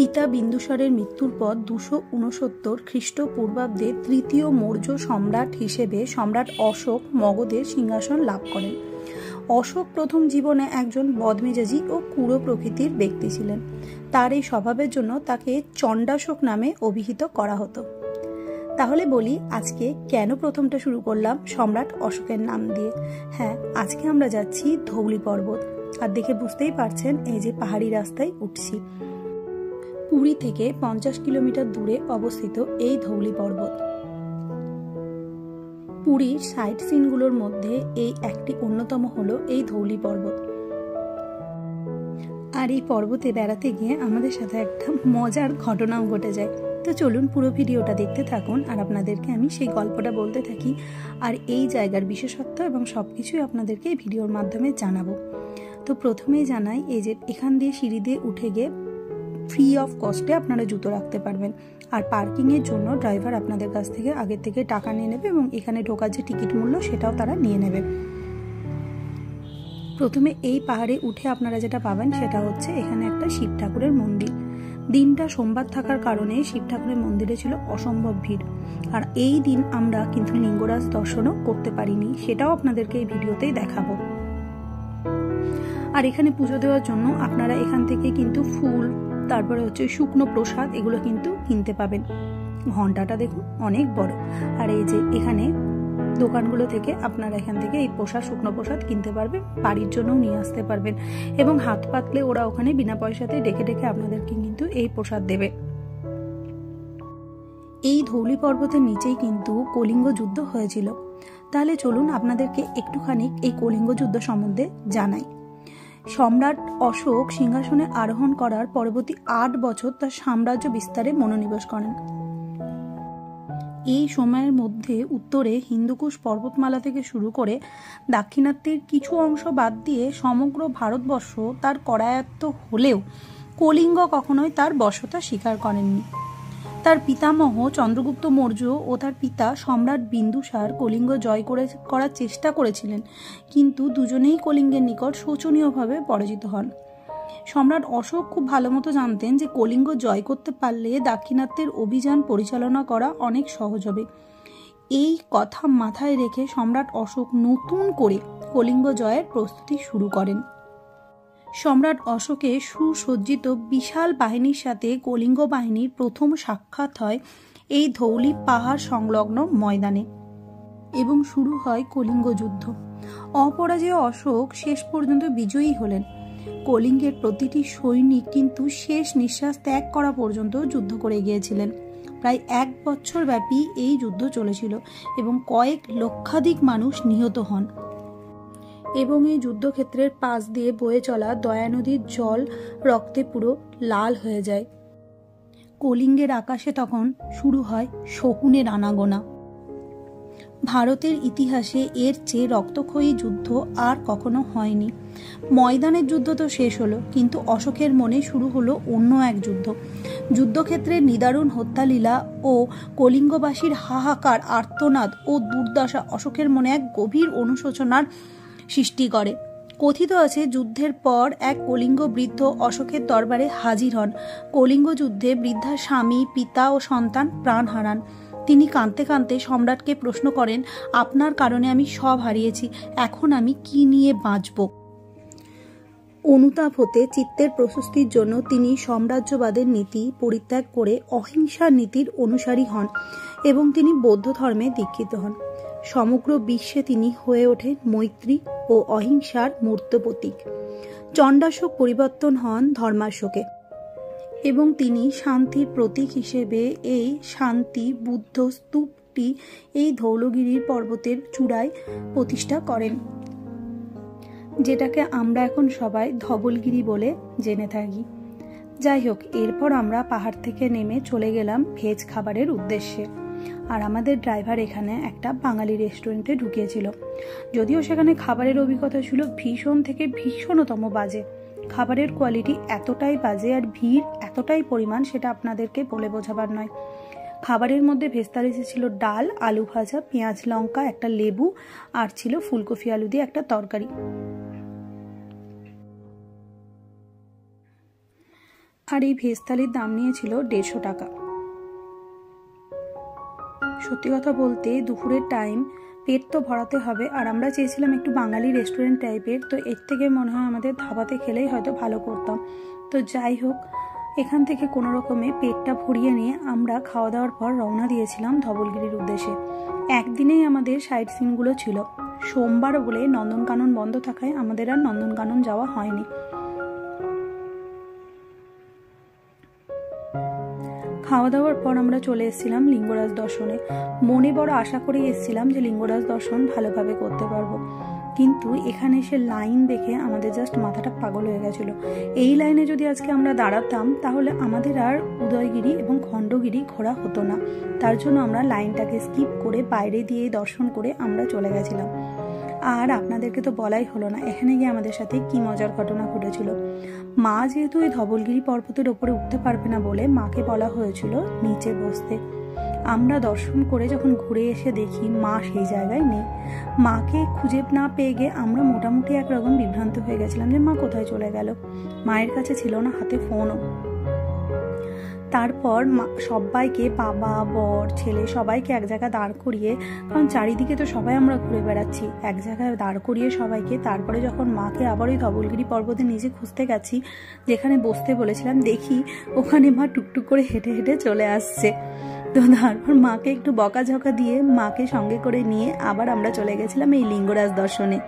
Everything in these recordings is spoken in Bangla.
পিতা বিন্দুসারের মৃত্যুর পর 269 খ্রিস্টপূর্বাব্দে তৃতীয় মৌর্য সম্রাট হিসেবে সম্রাট অশোক মগধের সিংহাসন লাভ করেন। অশোক প্রথম জীবনে একজন বদমেজাজি ও ক্রূর প্রকৃতির ব্যক্তি ছিলেন। তার এই স্বভাবের জন্য তাকে চণ্ডাশোক নামে অভিহিত করা হতো। তাহলে বলি, আজকে কেন প্রথমটা শুরু করলাম সম্রাট অশোকের নাম দিয়ে। হ্যাঁ, আজকে আমরা যাচ্ছি ধৌলি পর্বত। আর দেখে বুঝতেই পারছেন, এই যে পাহাড়ি রাস্তায় উঠছি। পুরী থেকে 50 কিলোমিটার দূরে অবস্থিত এই ধৌলি পর্বত। পুরীর সাইট সিনগুলোর মধ্যে এই একটি অন্যতম হলো এই ধৌলি পর্বত। আর এই পর্বতে বেড়াতে গিয়ে আমাদের সাথে একটা মজার ঘটনাও ঘটে যায়। তো চলুন পুরো ভিডিওটা দেখতে থাকুন, আর আপনাদেরকে আমি সেই গল্পটা বলতে থাকি, আর এই জায়গার বিশেষত্ব এবং সবকিছুই আপনাদেরকে এই ভিডিওর মাধ্যমে জানাবো। তো প্রথমেই জানাই, এই যে এখান দিয়ে সিঁড়ি দিয়ে উঠে গিয়ে ফ্রি অফ কস্টে আপনারা জুতো রাখতে পারবেন। আর পার্কিংয়ের জন্য ড্রাইভার আপনাদের কাছ থেকে আগের থেকে টাকা নিয়ে নেবে, এবং এখানে ঢোকার যে টিকিট মূল্য সেটাও তারা নিয়ে নেবে। প্রথমে এই পাহাড়ে উঠে আপনারা যেটা পাবেন সেটা হচ্ছে এখানে একটা শিব ঠাকুরের মন্দির। দিনটা সোমবার থাকার কারণে শিব ঠাকুরের মন্দিরে ছিল অসম্ভব ভিড়। আর এই দিন আমরা কিন্তু লিঙ্গরাজ দর্শনও করতে পারিনি, সেটাও আপনাদেরকে এই ভিডিওতেই দেখাবো। আর এখানে পুজো দেওয়ার জন্য আপনারা এখান থেকে কিন্তু ফুল, তারপরে হচ্ছে শুকনো প্রসাদ, এগুলো কিন্তু কিনতে পাবেন। ঘন্টাটা দেখুন অনেক বড়। আর এই যে এখানে দোকানগুলো থেকে আপনারা এখান থেকে এই প্রসাদ, শুকনো প্রসাদ কিনতে পারবেন, বাড়ির জন্যও নিয়ে আসতে পারবেন। এবং হাত পাতলে ওরা ওখানে বিনা পয়সাতে ডেকে ডেকে আপনাদেরকে কিন্তু এই প্রসাদ দেবে। এই ধৌলি পর্বতের নিচেই কিন্তু কলিঙ্গ যুদ্ধ হয়েছিল। তাহলে চলুন আপনাদেরকে একটুখানি এই কলিঙ্গ যুদ্ধ সম্বন্ধে জানাই। সম্রাট অশোক সিংহাসনে আরোহণ করার পরবর্তী 8 বছর তার সাম্রাজ্য বিস্তারে মনোনিবেশ করেন। এই সময়ের মধ্যে উত্তরে হিন্দুকুশ পর্বতমালা থেকে শুরু করে দাক্ষিণাত্যের কিছু অংশ বাদ দিয়ে সমগ্র ভারতবর্ষ তার করায়ত্ত হলেও কলিঙ্গ কখনোই তার বশতা স্বীকার করেননি। তার পিতামহ চন্দ্রগুপ্ত মৌর্য ও তার পিতা সম্রাট বিন্দুসার কলিঙ্গ জয় করার চেষ্টা করেছিলেন, কিন্তু দুজনেই কলিঙ্গের নিকট শোচনীয়ভাবে পরাজিত হন। সম্রাট অশোক খুব ভালো মতো জানতেন যে কলিঙ্গ জয় করতে পারলে দাক্ষিণাত্যের অভিযান পরিচালনা করা অনেক সহজ হবে। এই কথা মাথায় রেখে সম্রাট অশোক নতুন করে কলিঙ্গ জয়ের প্রস্তুতি শুরু করেন। সম্রাট অশোকের সুসজ্জিত বিশাল বাহিনীর সাথে কলিঙ্গ বাহিনীর প্রথম সাক্ষাৎ হয় এই ধৌলি পাহাড় সংলগ্ন ময়দানে, এবং শুরু হয় কলিঙ্গ যুদ্ধ। অপরাজেয় অশোক শেষ পর্যন্ত বিজয়ী হলেন। কলিঙ্গের প্রতিটি সৈনিক কিন্তু শেষ নিঃশ্বাস ত্যাগ করা পর্যন্ত যুদ্ধ করে গিয়েছিলেন। প্রায় 1 বছর ব্যাপী এই যুদ্ধ চলেছিল এবং কয়েক লক্ষাধিক মানুষ নিহত হন। এবং এই যুদ্ধক্ষেত্রের পাশ দিয়ে বয়ে চলা দয়া নদীর জল রক্তে পুরো লাল হয়ে যায়। কলিঙ্গের আকাশে তখন শুরু হয় শকুনের আনাগোনা। ভারতের ইতিহাসে এর চেয়ে রক্তক্ষয়ী যুদ্ধ আর কখনো হয়নি। ময়দানের যুদ্ধ তো শেষ হলো, কিন্তু অশোকের মনে শুরু হলো অন্য এক যুদ্ধ। যুদ্ধক্ষেত্রের নিদারুণ হত্যালীলা ও কলিঙ্গবাসীর হাহাকার, আর্তনাদ ও দুর্দশা অশোকের মনে এক গভীর অনুশোচনার সৃষ্টি করে। কথিত আছে, যুদ্ধের পর এক কলিঙ্গ বৃদ্ধ অশোকের দরবারে হাজির হন। কলিঙ্গ যুদ্ধে বৃদ্ধার স্বামী, পিতা ও সন্তান প্রাণ হারান। তিনি কাঁদতে কাঁদতে সম্রাটকে প্রশ্ন করেন, আপনার কারণে আমি সব হারিয়েছি, এখন আমি কি নিয়ে বাঁচব? অনুতাপ হতে চিত্তের প্রশস্তির জন্য তিনি সাম্রাজ্যবাদের নীতি পরিত্যাগ করে অহিংসার নীতির অনুসারী হন, এবং তিনি বৌদ্ধ ধর্মে দীক্ষিত হন। সমগ্র বিশ্বে তিনি হয়ে ওঠেন মৈত্রী ও অহিংসার মূর্ত প্রতীক। চণ্ডাশোক পরিবর্তন হন ধর্মাশোকে, এবং তিনি শান্তির প্রতীক হিসেবে এই শান্তি বুদ্ধ স্তূপটি এই ধৌলগিরির পর্বতের চূড়ায় প্রতিষ্ঠা করেন, যেটাকে আমরা এখন সবাই ধবলগিরি বলে জেনে থাকি। যাই হোক, এরপর আমরা পাহাড় থেকে নেমে চলে গেলাম ভেজ খাবারের উদ্দেশ্যে। আর আমাদের ড্রাইভার এখানে একটা বাঙালি রেস্টুরেন্টে ঢুকিয়েছিল। যদিও সেখানে খাবারের অভিজ্ঞতা ছিল ভীষণ থেকে ভীষণতম বাজে। খাবারের কোয়ালিটি এতটাই বাজে আর ভিড় এতটাই পরিমাণ, সেটা আপনাদেরকে বলে বোঝাবার নয়। খাবারের মধ্যে ভেস্তারিতে ছিল ডাল, আলু ভাজা, পেঁয়াজ লঙ্কা, একটা লেবু, আর ছিল ফুলকপি আলু দিয়ে একটা তরকারি। আর এই ভেজ থালির দাম নিয়েছিল 150 টাকা। সত্যি কথা বলতে দুপুরের টাইম, পেট তো ভরাতে হবে, আর আমরা চেয়েছিলাম একটু বাঙালি রেস্টুরেন্ট টাইপের, তো এর থেকে মনে হয় আমাদের ধাবাতে খেলেই হয়তো ভালো করতাম। তো যাই হোক, এখান থেকে কোনো রকমে পেটটা ভরিয়ে নিয়ে আমরা খাওয়া দাওয়ার পর রওনা দিয়েছিলাম ধবলগিরির উদ্দেশ্যে। একদিনেই আমাদের সাইট সিনগুলো ছিল। সোমবার বলে নন্দনকানন বন্ধ থাকায় আমাদের আর নন্দনকানন যাওয়া হয়নি। খাওয়া দাওয়ার পর আমরা চলে এসেছিলাম লিঙ্গরাজ দর্শনে। মনে বড় আশা করে এসেছিলাম যে লিঙ্গরাজ দর্শন ভালোভাবে করতে পারবো, কিন্তু এখানে এসে লাইন দেখে আমাদের জাস্ট মাথাটা পাগল হয়ে গেছিল। এই লাইনে যদি আজকে আমরা দাঁড়াতাম তাহলে আমাদের আর উদয়গিরি এবং খণ্ডগিরি ঘোরা হতো না। তার জন্য আমরা লাইনটাকে স্কিপ করে বাইরে দিয়ে দর্শন করে আমরা চলে গেছিলাম। আর আপনাদেরকে তো বলাই হলো না এখানে গিয়ে আমাদের সাথে কি মজার ঘটনা ঘটেছিল। মা যেহেতু এই ধবলগিরি পর্বতের ওপরে উঠতে পারবে না বলে মাকে বলা হয়েছিল নিচে বসতে। আমরা দর্শন করে যখন ঘুরে এসে দেখি মা সেই জায়গায় নেই। মাকে খুঁজে না পেয়ে গিয়ে আমরা মোটামুটি একরকম বিভ্রান্ত হয়ে গেছিলাম যে মা কোথায় চলে গেল। মায়ের কাছে ছিল না হাতে ফোনও। তারপর সবাইকে, বাবা, বর, ছেলে সবাইকে এক জায়গায় দাঁড় করিয়ে, কারণ চারিদিকে তো সবাই আমরা ঘুরে বেড়াচ্ছি, এক জায়গায় দাঁড় করিয়ে সবাইকে, তারপরে যখন মাকে আবার ওই ধবলগিরি পর্বতের নিচে খুঁজতে গেছি যেখানে বসতে বলেছিলাম, দেখি ওখানে মা টুকটুক করে হেঁটে হেঁটে চলে আসছে। তো তারপর মাকে একটু বকাঝকা দিয়ে মাকে সঙ্গে করে নিয়ে আবার আমরা চলে গেছিলাম এই লিঙ্গরাজ দর্শনে।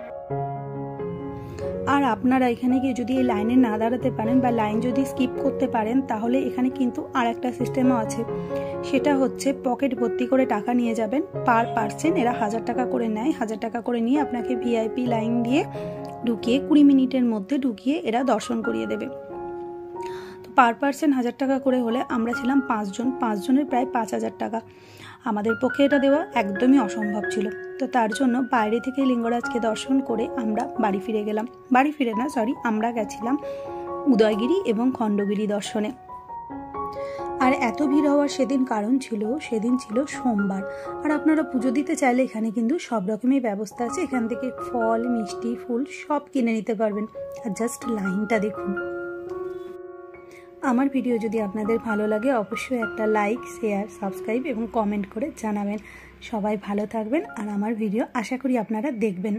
আর আপনারা এখানে গিয়ে যদি এই লাইনে না দাঁড়াতে পারেন বা লাইন যদি স্কিপ করতে পারেন তাহলে এখানে কিন্তু আর একটা সিস্টেমও আছে। সেটা হচ্ছে পকেট ভর্তি করে টাকা নিয়ে যাবেন পার পার্সন। এরা 1000 টাকা করে নেয়। 1000 টাকা করে নিয়ে আপনাকে ভিআইপি লাইন দিয়ে ঢুকিয়ে 20 মিনিটের মধ্যে ঢুকিয়ে এরা দর্শন করিয়ে দেবে। তো পার পার্সন 1000 টাকা করে হলে আমরা ছিলাম 5 জন, 5 জনের প্রায় 5000 টাকা। আমাদের পক্ষে এটা দেওয়া একদমই অসম্ভব ছিল। তো তার জন্য বাইরে থেকে লিঙ্গরাজকে দর্শন করে আমরা বাড়ি ফিরে গেলাম। আমরা গেছিলাম উদয়গিরি এবং খণ্ডগিরি দর্শনে। আর এত ভিড় হওয়ার সেদিন ছিল সোমবার। আর আপনারা পুজো দিতে চাইলে এখানে কিন্তু সব রকমের ব্যবস্থা আছে। এখান থেকে ফল, মিষ্টি, ফুল সব কিনে নিতে পারবেন। আর জাস্ট লাইনটা দেখুন। আমার ভিডিও যদি আপনাদের ভালো লাগে অবশ্যই একটা লাইক, শেয়ার, সাবস্ক্রাইব এবং কমেন্ট করে জানাবেন। সবাই ভালো থাকবেন আর আমার ভিডিও আশা করি আপনারা দেখবেন।